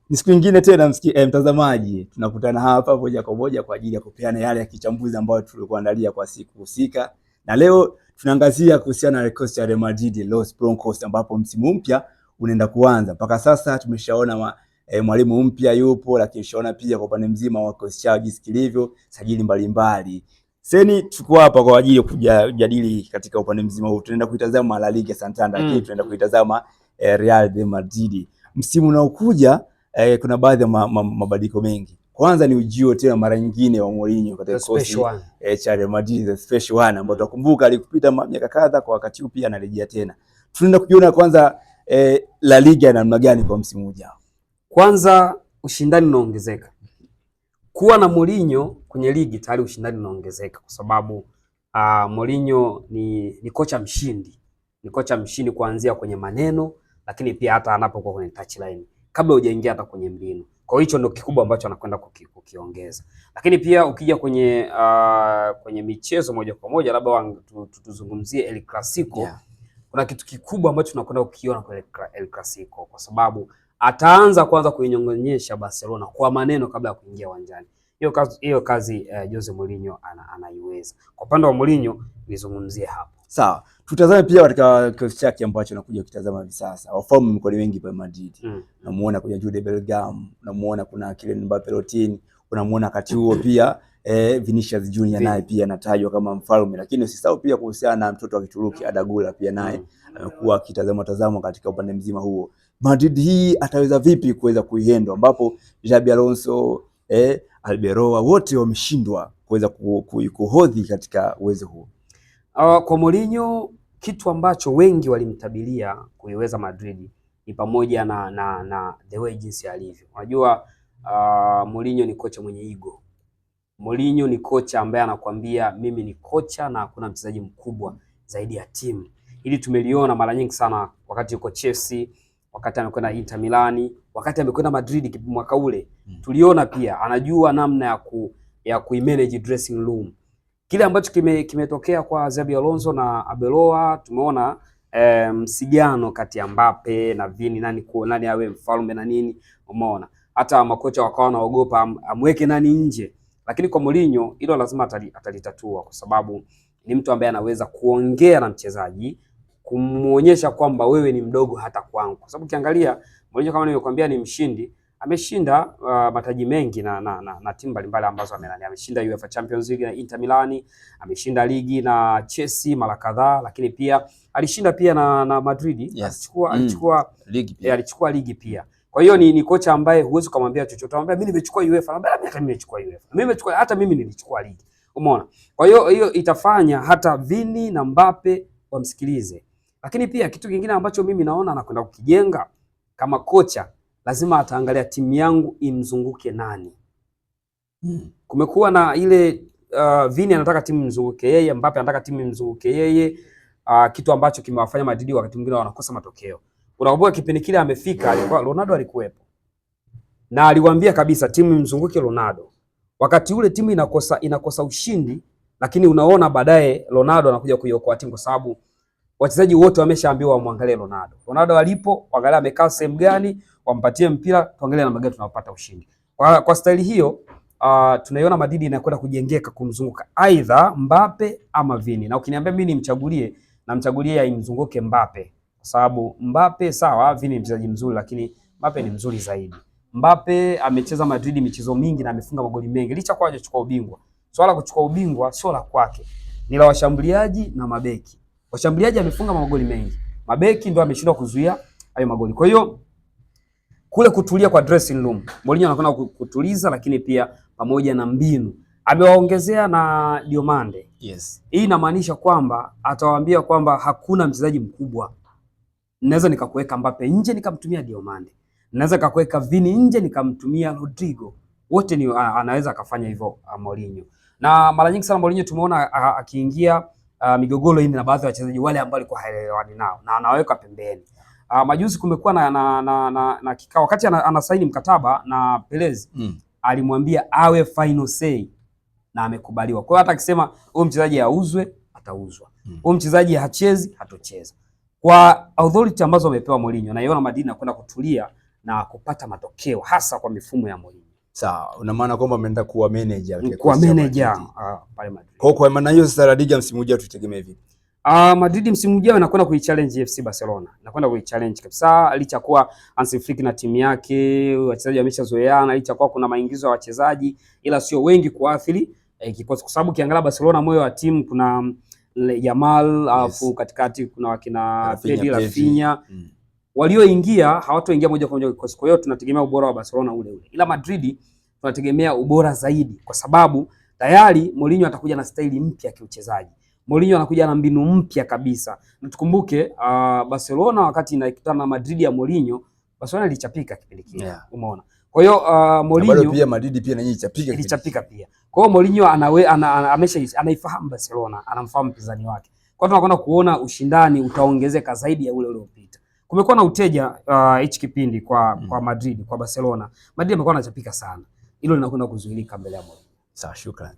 Ni siku nyingine tena mtazamaji, tunakutana hapa moja kwa moja kwa ajili ya kupeana yale ya kichambuzi ambayo tulikuandalia kwa siku husika, na leo tunaangazia kuhusiana na kikosi cha Real Madrid Los Blancos, ambapo msimu mpya unaenda kuanza. Mpaka sasa tumeshaona mwalimu mpya yupo, lakini tushaona pia kwa upande mzima wa kikosi chao jinsi kilivyo, sajili mbalimbali. Seni tuko hapa kwa ajili ya kujadili katika upande mzima huu. Tunaenda kuitazama La Liga Santander, lakini tunaenda kuitazama Real de Madrid msimu unaokuja. Kuna baadhi ya mabadiliko mengi. Kwanza ni ujio tena mara nyingine wa Mourinho katika kikosi cha Real Madrid, the special one, ambao tukumbuka alikupita miaka kadhaa, kwa wakati huu pia anarejea tena. Tunaenda kujiona kwanza La Liga namna gani kwa msimu ujao. Kwanza ushindani unaongezeka. Kuwa na Mourinho kwenye ligi tayari ushindani unaongezeka, kwa sababu Mourinho ni kocha mshindi. Ni kocha mshindi kuanzia kwenye maneno, lakini pia hata anapokuwa kwenye touchline, kabla hujaingia hata kwenye mbinu. Kwa hiyo hicho ndio kikubwa ambacho anakwenda kukiongeza. Lakini pia ukija kwenye michezo moja kwa moja, labda tuzungumzie El Clasico. Yeah. Kuna kitu kikubwa ambacho tunakwenda kukiona kwa El Clasico, kwa sababu ataanza kwanza kuinyongonyesha Barcelona kwa maneno kabla ya kuingia uwanjani. Hiyo kazi Jose Mourinho anaiweza. Kwa upande wa Mourinho nizungumzie hapo. Sawa. Tutazame pia katika kikosi chake ambacho anakuja kutazama hivi sasa. Wafahamu mkoli wengi pa Madrid. Unamuona kuna Jude Bellingham, unamuona kuna Kylian Mbappe Lottin, unamuona kati huo pia Vinicius Junior naye pia anatajwa kama mfalme, lakini usisahau pia kuhusiana na mtoto wa Kituruki Arda Güler pia naye amekuwa akitazama katika upande mzima huo. Madrid hii ataweza vipi kuweza kuihandle, ambapo Xabi Alonso, Arbeloa wote wameshindwa kuweza kuhodhi katika uwezo huo. Kwa Mourinho, kitu ambacho wengi walimtabilia kuiweza Madrid ni pamoja na the way jinsi alivyo. Unajua Mourinho ni kocha mwenye ego. Mourinho ni kocha ambaye anakuambia mimi ni kocha na hakuna mchezaji mkubwa zaidi ya timu. Ili tumeliona mara nyingi sana wakati yuko Chelsea, wakati amekwenda Inter Milan, wakati amekwenda Madrid mwaka ule. Tuliona pia anajua namna ya kuimanage dressing room. Kile ambacho kimetokea kwa Xabi Alonso na Arbeloa, tumeona msigano kati ya Mbappe na Vini, nani awe mfalme na nini, umeona. Hata makocha wakawa wanaogopa amweke nani nje. Lakini kwa Mourinho hilo lazima atalitatua, kwa sababu ni mtu ambaye anaweza kuongea na mchezaji, kumuonyesha kwamba wewe ni mdogo hata kwangu. Kwa sababu ukiangalia Mourinho, kama nilivyokuambia, ni mshindi. Ameshinda mataji mengi na timu mbalimbali ambazo ameshinda UEFA Champions League na Inter Milan, ameshinda ligi na Chelsea mara kadhaa, lakini pia alishinda pia na Madrid. Yes. Alichukua ligi pia. Kwa hiyo ni kocha ambaye huwezi kumwambia chochote. Anamwambia mimi nimechukua UEFA, anambia hata mimi nimechukua UEFA. Hata mimi nilichukua ligi. Umeona? Kwa hiyo itafanya hata Vini na Mbappe wamsikilize. Lakini pia kitu kingine ambacho mimi naona anakwenda kukijenga kama kocha, lazima ataangalia timu yangu imzunguke nani. Kumekuwa na ile Vini anataka timu imzunguke yeye, Mbappe anataka timu imzunguke yeye, kitu ambacho kimewafanya Madrid wakati mwingine wanakosa matokeo. Unakumbuka kipindi kile amefika, Ronaldo alikuwepo na aliwaambia kabisa timu imzunguke Ronaldo. Wakati ule timu inakosa ushindi, lakini unaona baadaye Ronaldo anakuja kuiokoa timu, kwa sababu wachezaji wote wameshaambiwa wamwangalie Ronaldo. Ronaldo alipo, waangalia amekaa sehemu gani, wampatie mpira, tuangalie namna gani tunapata ushindi. Kwa staili hiyo tunaiona Madrid inakwenda kujengeka kumzunguka aidha Mbappe ama Vini. Na ukiniambia mimi nimchagulie, namchagulia imzunguke Mbappe, kwa sababu Mbappe sawa, Vini ni mchezaji mzuri, lakini Mbappe ni mzuri zaidi. Mbappe amecheza Madrid michezo mingi na amefunga magoli mengi, licha kwa hajachukua ubingwa. Swala kuchukua ubingwa sio la kwake, ni la washambuliaji na mabeki. Washambuliaji amefunga magoli mengi, mabeki ndio ameshindwa kuzuia hayo magoli. Kwa hiyo kule kutulia kwa dressing room, Mourinho anakwenda kutuliza, lakini pia pamoja na mbinu amewaongezea na Diomande. Yes. Hii inamaanisha kwamba atawaambia kwamba hakuna mchezaji mkubwa. Naweza nikakuweka Mbappe nje nikamtumia Diomande. Naweza nikakuweka Vini nje nikamtumia Rodrigo. Wote ni anaweza akafanya hivyo Mourinho. Na mara nyingi sana Mourinho tumeona akiingia migogoro hii na baadhi ya wachezaji wale ambao alikuwa haelewani nao na anaweka pembeni. Majuzi kumekuwa na kikao wakati anasaini mkataba na Perez. Alimwambia awe final say na amekubaliwa. Kwa hiyo hata akisema huyo mchezaji auzwe, atauzwa. Huyo mchezaji hachezi, hatocheza. Kwa authority ambazo amepewa Mourinho, naiona Madrid inakwenda kutulia na kupata matokeo hasa kwa mifumo ya Mourinho. Sawa, una maana kwamba ameenda kuwa manager pale Madrid. Kwa maana hiyo sasa La Liga msimu ujao tutegemee vipi? Madrid msimu ujao anakwenda kuichallenge FC Barcelona. Anakwenda kuichallenge kabisa, licha kuwa Hansi Flick na timu yake wachezaji wameshazoeana, licha kuwa kuna maingizo ya wachezaji ila sio wengi kuathiri kikosi, kwa sababu kiangalia Barcelona moyo wa timu kuna Yamal, alafu katikati kuna wakina Pedri, Rafinha. Walioingia hawatoingia moja kwa moja kikosi. Kwa hiyo tunategemea ubora wa Barcelona ule ule. Ila Madrid tunategemea ubora zaidi kwa sababu tayari Mourinho atakuja na staili mpya ya kiuchezaji. Mourinho anakuja na mbinu mpya kabisa. Na tukumbuke Barcelona wakati inakutana na Madrid ya Mourinho, Barcelona ilichapika kipindi kile. Umeona? Kwa hiyo Mourinho bado pia Madrid pia nanyi ilichapika pia. Kwa hiyo Mourinho anaifahamu Barcelona, anamfahamu mpinzani wake. Kwa hiyo tunakwenda kuona ushindani utaongezeka zaidi ya ule uliopita. Kumekuwa na uteja hichi kipindi kwa Madrid, kwa Barcelona. Madrid amekuwa anachapika sana. Hilo linakwenda kuzuilika mbele ya Mourinho. Sawa, shukrani.